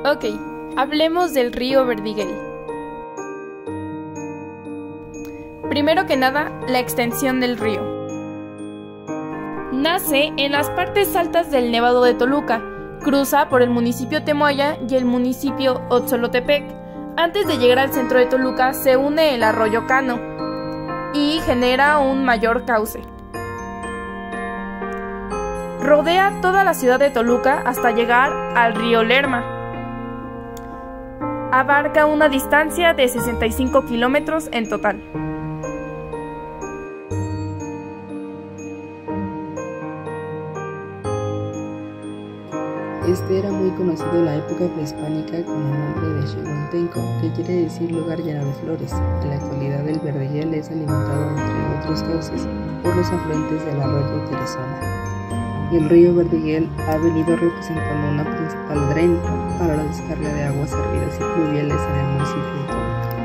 Ok, hablemos del río Verdiguel. Primero que nada, la extensión del río. Nace en las partes altas del Nevado de Toluca, cruza por el municipio Temoaya y el municipio Otzolotepec. Antes de llegar al centro de Toluca se une el arroyo Cano y genera un mayor cauce. Rodea toda la ciudad de Toluca hasta llegar al río Lerma. Abarca una distancia de 65 kilómetros en total. Este era muy conocido en la época prehispánica con el nombre de Xehuantenco, que quiere decir lugar lleno de flores. En la actualidad el Verdiguel es alimentado, entre otros cauces, por los afluentes del arroyo Teresona. Y el río Verdiguel ha venido representando una principal dren para la descarga de aguas servidas y fluviales en el municipio de Toluca.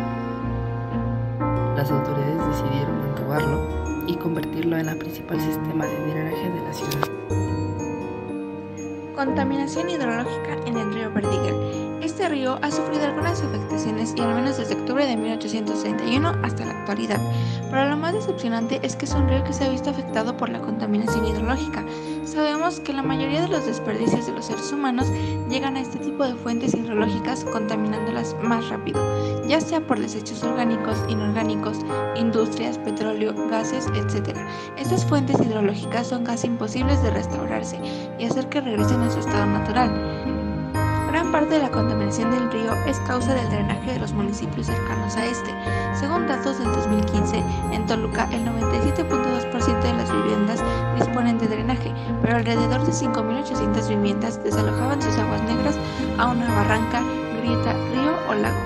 Las autoridades decidieron entubarlo y convertirlo en el principal sistema de drenaje de la ciudad. Contaminación hidrológica en el río Verdiguel. Este río ha sufrido algunas afectaciones y al menos desde octubre de 1831 hasta la actualidad, pero lo más decepcionante es que es un río que se ha visto afectado por la contaminación hidrológica. Sabemos que la mayoría de los desperdicios de los seres humanos llegan a este tipo de fuentes hidrológicas contaminándolas más rápido, ya sea por desechos orgánicos, inorgánicos, industrias, petróleo, gases, etc. Estas fuentes hidrológicas son casi imposibles de restaurarse y hacer que regresen a su estado natural. Gran parte de la contaminación del río es causa del drenaje de los municipios cercanos a este. Según datos del 2015, en Toluca el 97.2% de las viviendas disponen de drenaje, pero alrededor de 5.800 viviendas desalojaban sus aguas negras a una barranca, grieta, río o lago.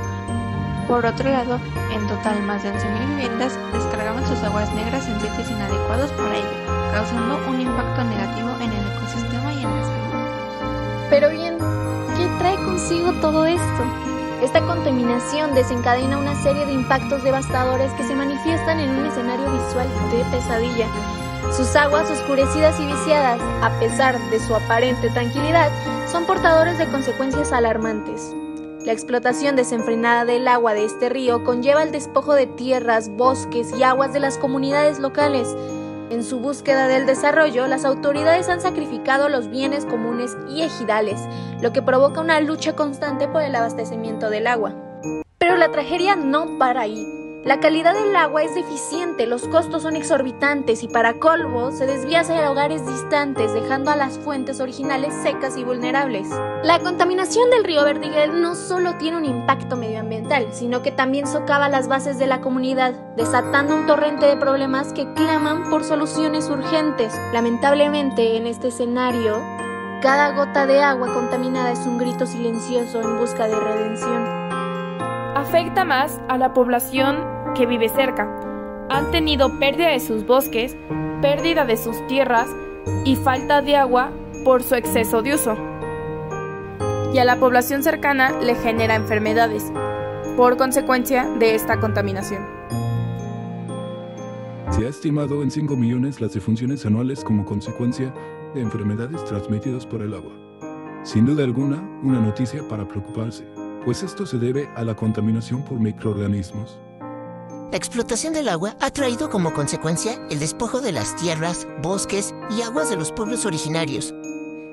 Por otro lado, en total más de 11.000 viviendas descargaban sus aguas negras en sitios inadecuados para ello, causando un impacto negativo en el ecosistema y en la salud. Pero bien, ¿qué trae consigo todo esto? Esta contaminación desencadena una serie de impactos devastadores que se manifiestan en un escenario visual de pesadilla. Sus aguas oscurecidas y viciadas, a pesar de su aparente tranquilidad, son portadores de consecuencias alarmantes. La explotación desenfrenada del agua de este río conlleva el despojo de tierras, bosques y aguas de las comunidades locales. En su búsqueda del desarrollo, las autoridades han sacrificado los bienes comunes y ejidales, lo que provoca una lucha constante por el abastecimiento del agua. Pero la tragedia no para ahí. La calidad del agua es deficiente, los costos son exorbitantes y para colmo se desvía hacia hogares distantes, dejando a las fuentes originales secas y vulnerables. La contaminación del río Verdiguel no solo tiene un impacto medioambiental, sino que también socava las bases de la comunidad, desatando un torrente de problemas que claman por soluciones urgentes. Lamentablemente, en este escenario, cada gota de agua contaminada es un grito silencioso en busca de redención. Afecta más a la población que vive cerca. Han tenido pérdida de sus bosques, pérdida de sus tierras y falta de agua por su exceso de uso. Y a la población cercana le genera enfermedades por consecuencia de esta contaminación. Se ha estimado en 5 millones las defunciones anuales como consecuencia de enfermedades transmitidas por el agua. Sin duda alguna, una noticia para preocuparse, pues esto se debe a la contaminación por microorganismos. La explotación del agua ha traído como consecuencia el despojo de las tierras, bosques y aguas de los pueblos originarios.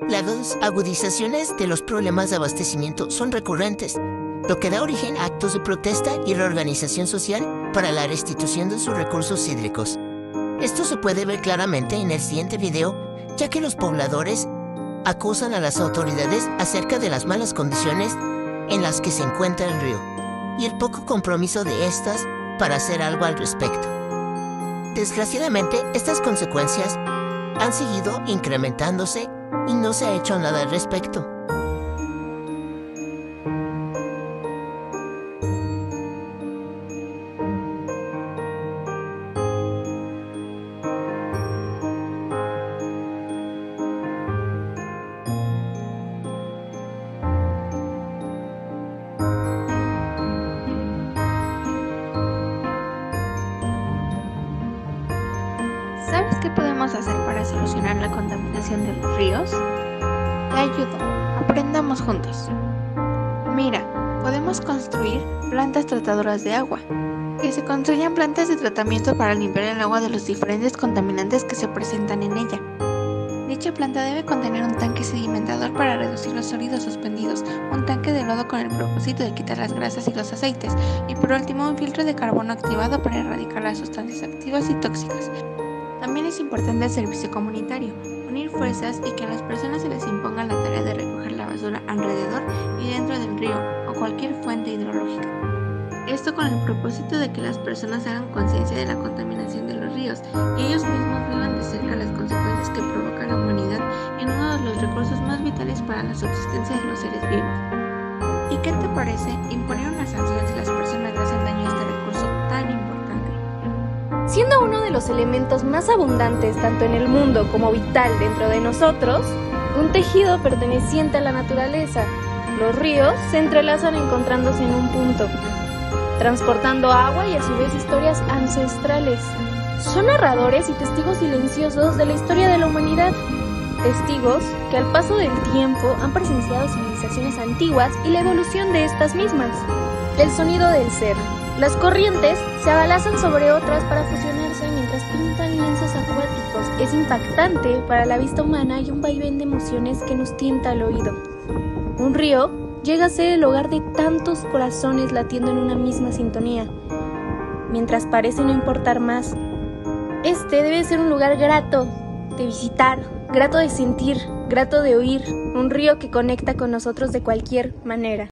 Las agudizaciones de los problemas de abastecimiento son recurrentes, lo que da origen a actos de protesta y reorganización social para la restitución de sus recursos hídricos. Esto se puede ver claramente en el siguiente video, ya que los pobladores acusan a las autoridades acerca de las malas condiciones en las que se encuentra el río y el poco compromiso de estas para hacer algo al respecto. Desgraciadamente, estas consecuencias han seguido incrementándose y no se ha hecho nada al respecto. ¿Sabes qué podemos hacer para solucionar la contaminación de los ríos? Te ayudo. Aprendamos juntos. Mira, podemos construir plantas tratadoras de agua. Que se construyan plantas de tratamiento para limpiar el agua de los diferentes contaminantes que se presentan en ella. Dicha planta debe contener un tanque sedimentador para reducir los sólidos suspendidos, un tanque de lodo con el propósito de quitar las grasas y los aceites, y por último un filtro de carbono activado para erradicar las sustancias activas y tóxicas. También es importante el servicio comunitario, unir fuerzas y que a las personas se les imponga la tarea de recoger la basura alrededor y dentro del río o cualquier fuente hidrológica. Esto con el propósito de que las personas hagan conciencia de la contaminación de los ríos y ellos mismos vivan de cerca las consecuencias que provoca la humanidad en uno de los recursos más vitales para la subsistencia de los seres vivos. ¿Y qué te parece imponer una sanción si las personas le hacen daño a este recurso tan importante? Siendo uno de los elementos más abundantes tanto en el mundo como vital dentro de nosotros, un tejido perteneciente a la naturaleza, los ríos se entrelazan encontrándose en un punto, transportando agua y a su vez historias ancestrales. Son narradores y testigos silenciosos de la historia de la humanidad, testigos que al paso del tiempo han presenciado civilizaciones antiguas y la evolución de estas mismas. El sonido del ser. Las corrientes se abalazan sobre otras para fusionarse mientras pintan lienzos acuáticos. Es impactante para la vista humana y un vaivén de emociones que nos tienta el oído. Un río llega a ser el hogar de tantos corazones latiendo en una misma sintonía, mientras parece no importar más. Este debe ser un lugar grato de visitar, grato de sentir, grato de oír, un río que conecta con nosotros de cualquier manera.